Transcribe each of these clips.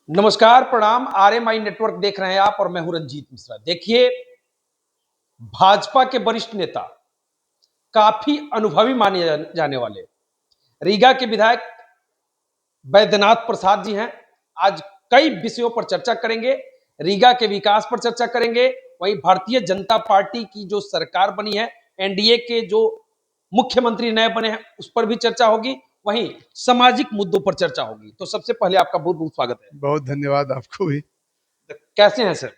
नमस्कार, प्रणाम। RMI network देख रहे हैं आप और मैं हूं रंजीत मिश्रा। देखिए, भाजपा के वरिष्ठ नेता, काफी अनुभवी माने जाने वाले रीगा के विधायक बैद्यनाथ प्रसाद जी हैं। आज कई विषयों पर चर्चा करेंगे। रीगा के विकास पर चर्चा करेंगे। वहीं भारतीय जनता पार्टी की जो सरकार बनी है, एनडीए के जो मुख्यमंत्री नए बने हैं, उस पर भी चर्चा होगी। वहीं सामाजिक मुद्दों पर चर्चा होगी। तो सबसे पहले आपका बहुत बहुत स्वागत है। बहुत धन्यवाद आपको भी। कैसे हैं सर?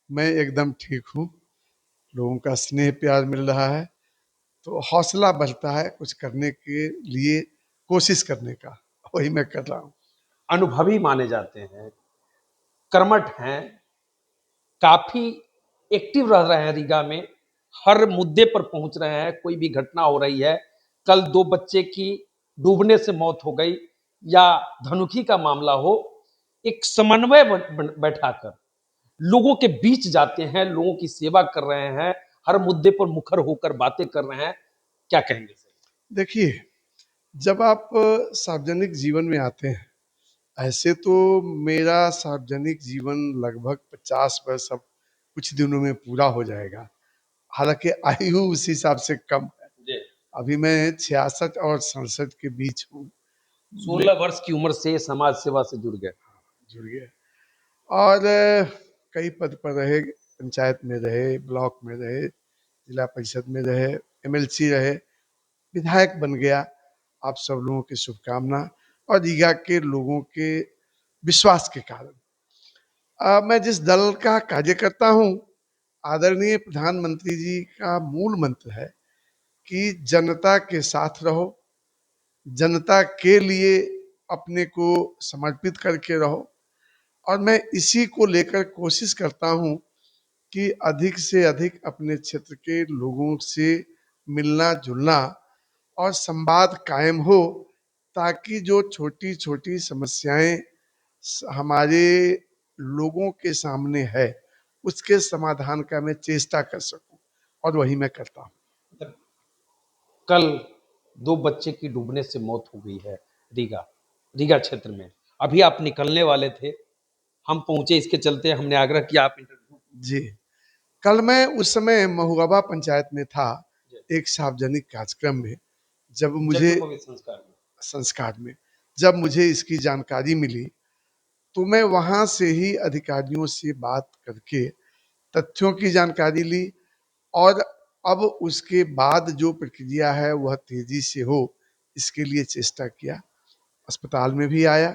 मैं एकदम ठीक हूँ। लोगों का स्नेह प्यार मिल रहा है तो हौसला बढ़ता है कुछ करने के लिए, कोशिश करने का। वही मैं कर रहा हूँ। अनुभवी माने जाते हैं, कर्मठ हैं, काफी एक्टिव रह रहे हैं रीगा में, हर मुद्दे पर पहुंच रहे हैं। कोई भी घटना हो रही है, कल 2 बच्चे की डूबने से मौत हो गई या धनुखी का मामला हो, एक समन्वय बैठाकर लोगों के बीच जाते हैं, लोगों की सेवा कर रहे हैं, हर मुद्दे पर मुखर होकर बातें कर रहे हैं। क्या कहेंगे सर? देखिए, जब आप सार्वजनिक जीवन में आते हैं, ऐसे तो मेरा सार्वजनिक जीवन लगभग 50 वर्ष अब कुछ दिनों में पूरा हो जाएगा। हालांकि आयु उस हिसाब से कम है। जी। अभी मैं 66 और 67 के बीच हूँ। 16 वर्ष की उम्र से समाज सेवा से जुड़ गए। जुड़ गया और कई पद पर रहे, पंचायत में रहे, ब्लॉक में रहे, जिला परिषद में रहे, एमएलसी रहे, विधायक बन गया। आप सब लोगों की शुभकामना और रीगा के लोगों के विश्वास के कारण मैं जिस दल का कार्य करता हूँ, आदरणीय प्रधानमंत्री जी का मूल मंत्र है कि जनता के साथ रहो, जनता के लिए अपने को समर्पित करके रहो। और मैं इसी को लेकर कोशिश करता हूँ कि अधिक से अधिक अपने क्षेत्र के लोगों से मिलना जुलना और संवाद कायम हो, ताकि जो छोटी छोटी समस्याएं हमारे लोगों के सामने है, उसके समाधान का मैं चेष्टा कर सकूं, और वही मैं करता हूं। कल 2 बच्चे की डूबने से मौत हो गई है रीगा रीगा क्षेत्र में। अभी आप निकलने वाले थे, हम पहुंचे, इसके चलते हमने आग्रह किया आप इंटरव्यू। जी, कल मैं उस समय महुआबा पंचायत में था, जी। एक सार्वजनिक कार्यक्रम में। जब मुझे जन्मभूमि संस्कार में। संस्कार में जब मुझे इसकी जानकारी मिली, तो मैं वहां से ही अधिकारियों से बात करके तथ्यों की जानकारी ली, और अब उसके बाद जो प्रक्रिया है वह तेजी से हो, इसके लिए चेष्टा किया। अस्पताल में भी आया,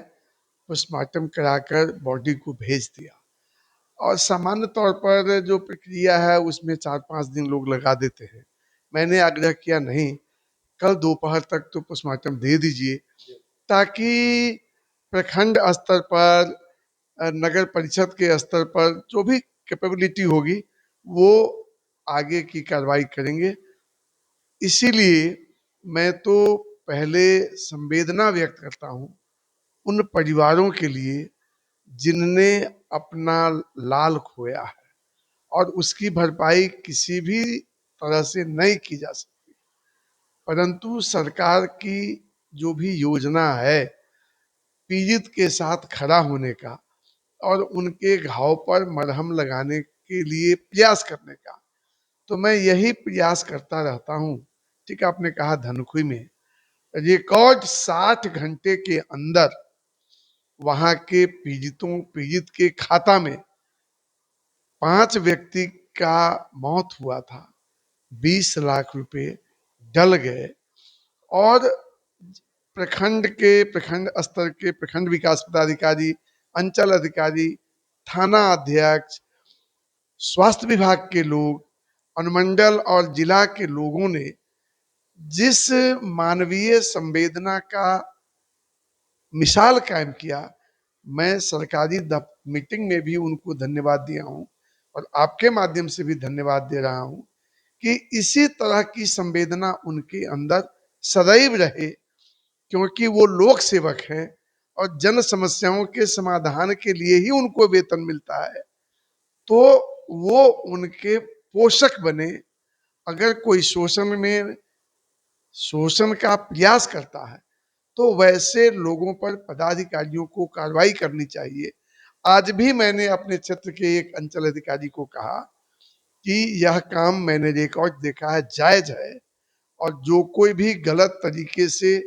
पोस्टमार्टम कराकर बॉडी को भेज दिया। और सामान्य तौर पर जो प्रक्रिया है उसमें 4-5 दिन लोग लगा देते हैं। मैंने आग्रह किया, नहीं, कल दोपहर तक तो पोस्टमार्टम दे दीजिए, ताकि प्रखंड स्तर पर, नगर परिषद के स्तर पर जो भी कैपेबिलिटी होगी, वो आगे की कार्रवाई करेंगे। इसीलिए मैं तो पहले संवेदना व्यक्त करता हूँ उन परिवारों के लिए जिनने अपना लाल खोया है, और उसकी भरपाई किसी भी तरह से नहीं की जा सकती। परंतु सरकार की जो भी योजना है पीड़ित के साथ खड़ा होने का और उनके घाव पर मरहम लगाने के लिए प्रयास करने का, तो मैं यही प्रयास करता रहता हूँ। ठीक, आपने कहा धनखुई में रिकॉर्ड 60 घंटे के अंदर वहां के पीड़ित के खाता में 5 व्यक्ति का मौत हुआ था, 20 लाख रुपए डल गए। और प्रखंड स्तर के प्रखंड विकास पदाधिकारी, अंचल अधिकारी, थाना अध्यक्ष, स्वास्थ्य विभाग के लोग, अनुमंडल और जिला के लोगों ने जिस मानवीय संवेदना का मिसाल कायम किया, मैं सरकारी मीटिंग में भी उनको धन्यवाद दिया हूँ, और आपके माध्यम से भी धन्यवाद दे रहा हूँ कि इसी तरह की संवेदना उनके अंदर सदैव रहे, क्योंकि वो लोक सेवक हैं और जन समस्याओं के समाधान के लिए ही उनको वेतन मिलता है। तो वो उनके पोषक बने। अगर कोई शोषण का प्रयास करता है, तो वैसे लोगों पर पदाधिकारियों को कार्रवाई करनी चाहिए। आज भी मैंने अपने क्षेत्र के एक अंचल अधिकारी को कहा कि यह काम मैंने रिकॉर्ड देखा है, जायज है, और जो कोई भी गलत तरीके से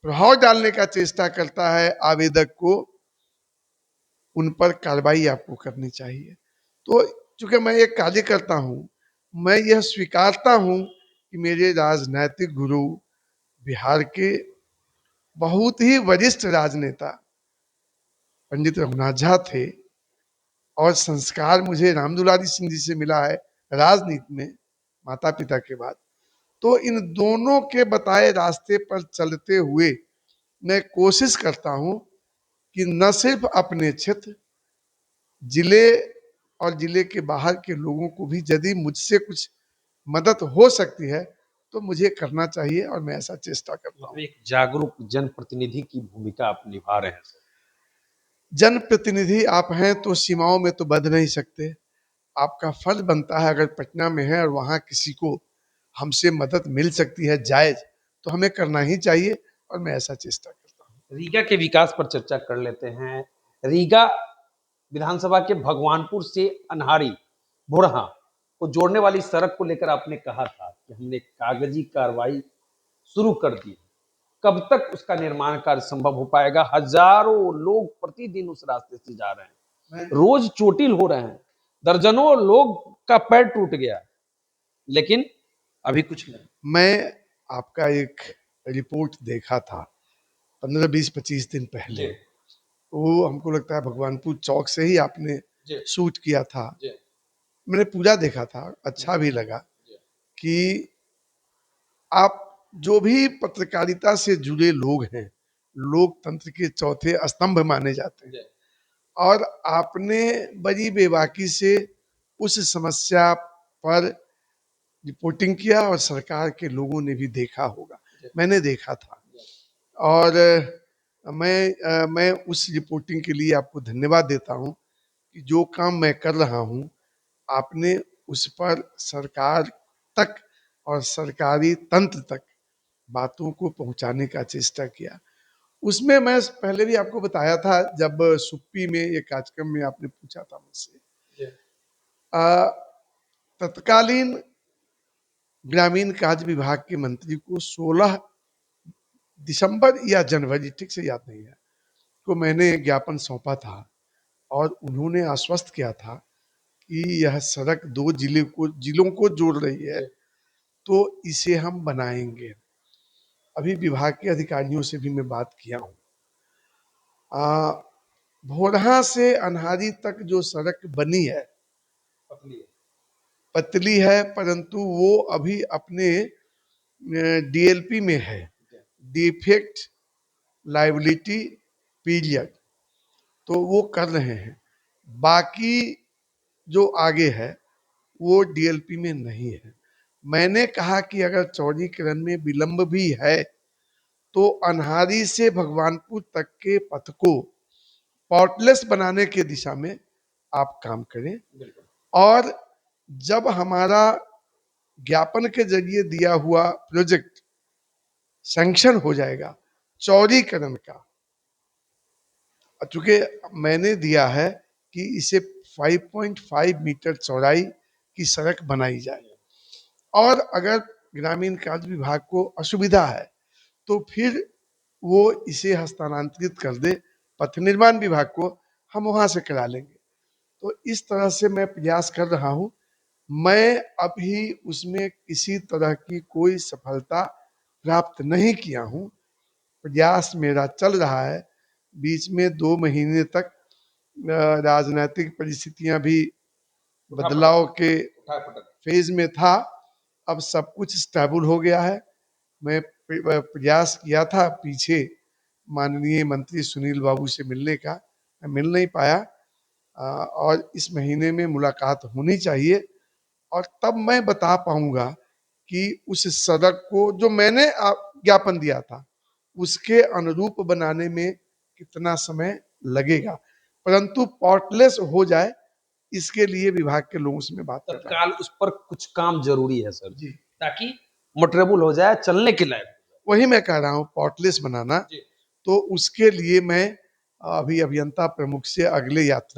प्रभाव डालने का चेष्टा करता है आवेदक को, उन पर कार्रवाई आपको करनी चाहिए। तो चूंकि मैं एक कार्य करता हूं, मैं यह स्वीकारता हूं कि मेरे राजनैतिक गुरु बिहार के बहुत ही वरिष्ठ राजनेता पंडित रघुनाथ झा थे, और संस्कार मुझे राम दुलारी सिंह जी से मिला है राजनीति में, माता पिता के बाद। तो इन दोनों के बताए रास्ते पर चलते हुए मैं कोशिश करता हूं कि न सिर्फ अपने क्षेत्र, जिले और जिले के बाहर के लोगों को भी यदि मुझसे कुछ मदद हो सकती है तो मुझे करना चाहिए, और मैं ऐसा चेष्टा करता हूँ। एक जागरूक जनप्रतिनिधि की भूमिका आप निभा रहे हैं सर। जनप्रतिनिधि आप हैं तो सीमाओं में तो बंध नहीं सकते। आपका फर्ज बनता है, अगर पटना में है और वहाँ किसी को हमसे मदद मिल सकती है जायज, तो हमें करना ही चाहिए, और मैं ऐसा चेष्टा करता हूँ। रीगा के विकास पर चर्चा कर लेते हैं। रीगा विधानसभा के भगवानपुर से अनहारी भोरहा को जोड़ने वाली सड़क को लेकर आपने कहा था कि हमने कागजी कार्रवाई शुरू कर दी। कब तक उसका निर्माण कार्य संभव हो पाएगा? हजारों लोग प्रतिदिन उस रास्ते से जा रहे हैं, रोज चोटिल हो रहे हैं, दर्जनों लोग का पैर टूट गया, लेकिन अभी कुछ नहीं। मैं आपका एक रिपोर्ट देखा था 15-20-25 दिन पहले, जी, वो हमको लगता है भगवानपुर चौक से ही आपने जी, शूट किया था। जी, मैंने पूरा देखा था, अच्छा भी लगा जी, कि आप जो भी पत्रकारिता से जुड़े लोग हैं, लोकतंत्र के चौथे स्तंभ माने जाते हैं, जी, और आपने बड़ी बेबाकी से उस समस्या पर रिपोर्टिंग किया, और सरकार के लोगों ने भी देखा होगा, जी, मैंने देखा था। और मैं उस रिपोर्टिंग के लिए आपको धन्यवाद देता हूं कि जो काम मैं कर रहा हूं, आपने उस पर सरकार तक और सरकारी तंत्र तक बातों को पहुंचाने का चेष्टा किया। उसमें मैं पहले भी आपको बताया था, जब सुप्पी में एक कार्यक्रम में आपने पूछा था मुझसे, जी, तत्कालीन ग्रामीण कार्य विभाग के मंत्री को 16 दिसंबर या जनवरी, ठीक से याद नहीं है, को मैंने ज्ञापन सौंपा था, और उन्होंने आश्वस्त किया था कि यह सड़क 2 जिलों को जोड़ रही है, तो इसे हम बनाएंगे। अभी विभाग के अधिकारियों से भी मैं बात किया हूँ। भोरहा से अनहारी तक जो सड़क बनी है पतली है, परंतु वो अभी अपने डीएलपी में है, डिफेक्ट लाइबिलिटी पीरियड, तो वो कर रहे हैं। बाकी जो आगे है वो डीएलपी में नहीं है। मैंने कहा कि अगर चौड़ीकरण में विलंब भी है तो अनहारी से भगवानपुर तक के पथ को पॉटलेस बनाने के दिशा में आप काम करें, और जब हमारा ज्ञापन के जरिए दिया हुआ प्रोजेक्ट सैंक्शन हो जाएगा चौड़ीकरण का, चूंकि मैंने दिया है कि इसे 5.5 मीटर चौड़ाई की सड़क बनाई जाए, और अगर ग्रामीण कार्य विभाग को असुविधा है तो फिर वो इसे हस्तांतरित कर दे पथ निर्माण विभाग को, हम वहां से करा लेंगे। तो इस तरह से मैं प्रयास कर रहा हूं। मैं अभी उसमें किसी तरह की कोई सफलता प्राप्त नहीं किया हूं, प्रयास मेरा चल रहा है। बीच में 2 महीने तक राजनीतिक परिस्थितियां भी बदलाव के फेज में था, अब सब कुछ स्टेबल हो गया है। मैं प्रयास किया था पीछे माननीय मंत्री सुनील बाबू से मिलने का, मैं मिल नहीं पाया, और इस महीने में मुलाकात होनी चाहिए, और तब मैं बता पाऊंगा कि उस सड़क को जो मैंने ज्ञापन दिया था उसके अनुरूप बनाने में कितना समय लगेगा, परंतु पॉटलेस हो जाए इसके लिए विभाग के लोगों से मैं बात कर रहा हूं। तत्काल उस पर कुछ काम जरूरी है सर, जी, ताकि मोटरेबल हो जाए, चलने के लायक। वही मैं कह रहा हूँ, पॉटलेस बनाना। जी, तो उसके लिए मैं अभी अभियंता प्रमुख से अगले यात्रा